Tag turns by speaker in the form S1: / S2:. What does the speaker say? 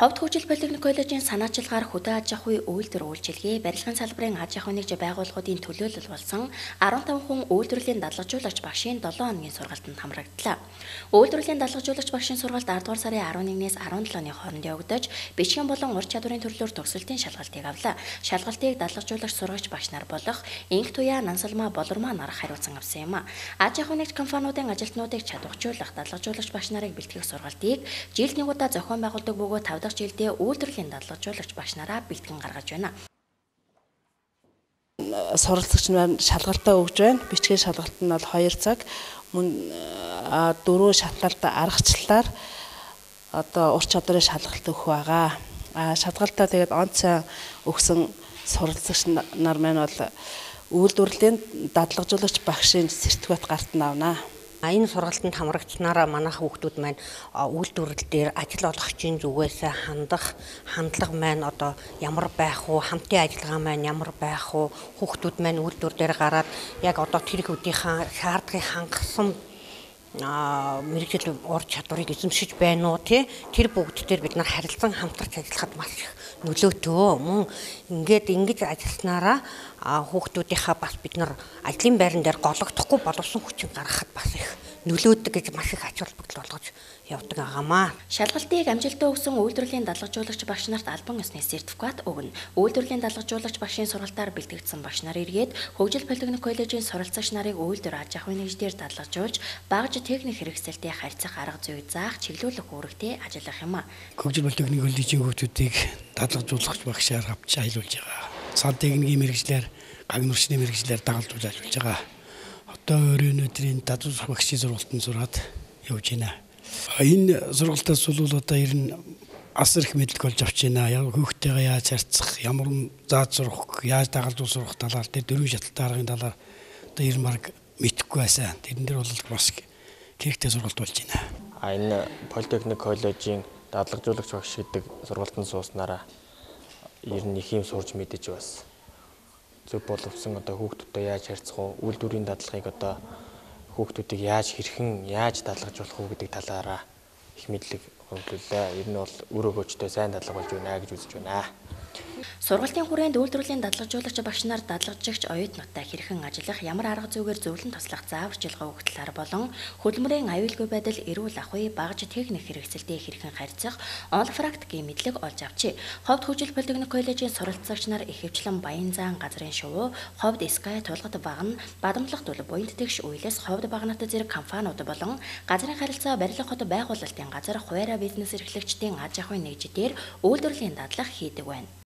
S1: Ховд хөгжил политехник коллежийн санаачилгаар хөдөө аж ахуйн үйлдвэр үйлчилгээ, барилгын салбарын аж ахуйн нэгж байгууллагуудын төлөөлөл болсон 15 хүн үйлдвэрлэлийн дадлгажуулагч багшийн 7 хоногийн сургалтанд хамрагдлаа. Үйлдвэрлэлийн дадлгажуулагч багшийн сургалт 10 дугаар сарын 11-ээс 17-ны хооронд явагдаж, бичгийн болон ур чадварын төрлөөр төгсөлтийн шалгалтыг авлаа. Шалгалтыг дадлгажуулагч сургагч багш нар болох Инх Туяа, Нансалмаа, Болормаа нар хариуцсан авсан юм а. Аж ахуйн нэгж компаниудын ажилтнуудыг чадваржуулах дадлгажуулагч багш нарыг бэлтгэх сургалтыг жилд нэг удаа зохион байгуулдаг бөгөөд 5 дахь жилдээ үйлдвэрлэлийн дадлгажуулагч багш нараа бэлтгэн гаргаж байна.
S2: Суралцагч нар шалгалтаа өгж байна. Бичгийн шалгалт нь бол 2 цаг, мөн 4 шатлалт аргачлалаар одоо ур чадварын шалгалт өгөх байгаа. Шалгалтаа тэгээд онцгой өгсөн суралцагч нар маань бол үйлдвэрлэлийн дадлгажуулагч багшийн сертификат гартан авнаа.
S3: Энэ сургалтанд хамрагчнараа манайх хүүхдүүд маань үйлдвэрлэл дээр ажил олгогчийн зүгээс хандлага маань одоо ямар байх вэ, хамтын ажиллагаа маань ямар байх вэ, хүүхдүүд маань үйлдвэр дээр гараад яг одоо тэр хүнийхээ шаардлагыг хангасан мэрэгжил ур чадварыг эзэмшиж байна уу тэр бүгд дээр бид нар харилцан хамтарч ажиллахад маш их нөлөөтэй. Мөн ингэж ажилласнараа хүүхдүүдийнхаа бас бид нар ажлын байран дээр гологдохгүй боловсон хүчин гаргахад бас их нөлөөдөг гэж маш их ач холбогдол болгож явдаг байгаамаа.
S1: Шалгалтыг амжилттай өгсөн үйлдвэрлэлийн дадлгажуулагч багш нарт албан ёсны сертификат өгнө. Үйлдвэрлэлийн дадлгажуулагч багшийн сургалтаар бэлтгэгдсэн багш нар эргээд хөгжил политехник коллежийн суралцагч нарыг үйлдвэр аж ахуйн нэгжээр дадлгажуулж, багаж техник хэрэгсэлтэй харьцах арга зүй заах, чиглүүлэх үүрэгтэй ажиллах юм а.
S4: Хөгжил политехник коллежийн хүүхдүүдийг дадлгажуулагч багшаар авч аялуулж байгаа. Сан техникийн мэрэгчлэр, гагн урчны мэрэгчлэр дагалдуулж аялуулж байгаа. Одоо өнөөдрийн дадлгажуулагч багшийн сургалтанд сураад явж байна. Энэ сургалтаас бол одоо ер нь асар их мэдлэг олж авч байна. Хүүхдтэйгээ яаж харьцах, ямар зааж сурах, яаж дагалдуул сурах талаар дээр дөрвөн шаталтай аргын талаар одоо ер нь баг мэдэхгүй байсан. Тэрэн дээр бол бас хэрэгтэй сургалт болж байна.
S5: Энэ политехник коллежийн дадлгажуулагч багш гэдэг сургалтанд сууснараа ер нь их юм сурж мэдэж бас зөв боловсон одоо хүүхдүүдтэй яаж харьцах вэ, үйлдвэрийн дадлагыг одоо хүүхдүүдийг яаж дадлгажуулах вэ гэдэг талаараа их мэдлэг хөндлөлөө. Ер нь бол өрөөгөөчтэй сайн дадлага болж байна гэж үзэж байна.
S1: Сургалтын хүрээнд үйлдвэрлэлийн дадлгажуулагч багш нар дадлгажигч оюутнуудтай хэрхэн ажиллах, ямар арга зүйгээр зөвлөн туслах зааварчилгаа өгөх талаар болон хөдөлмөрийн аюулгүй байдал, эрүүл ахуй, багаж техник хэрэгсэлтэй хэрхэн харьцах, онл практикийн мэдлэг олж авчи. Ховд хөгжил политехник коллежийн суралцагч нар ихэвчлэн Баянзаан газрын шувуу, Ховд Скай, Тулгад багна, Бадамлах Түл, Буянт тэгш үйлээс Ховд багнат зэрэг компаниуд болон газрын харилцаа барилга хот байгуулалтын газар хуваарай бизнес эрхлэгчдийн аж ахуйн нэгжидээр үйлдвэрлэлийн дадлага хийдэг байна.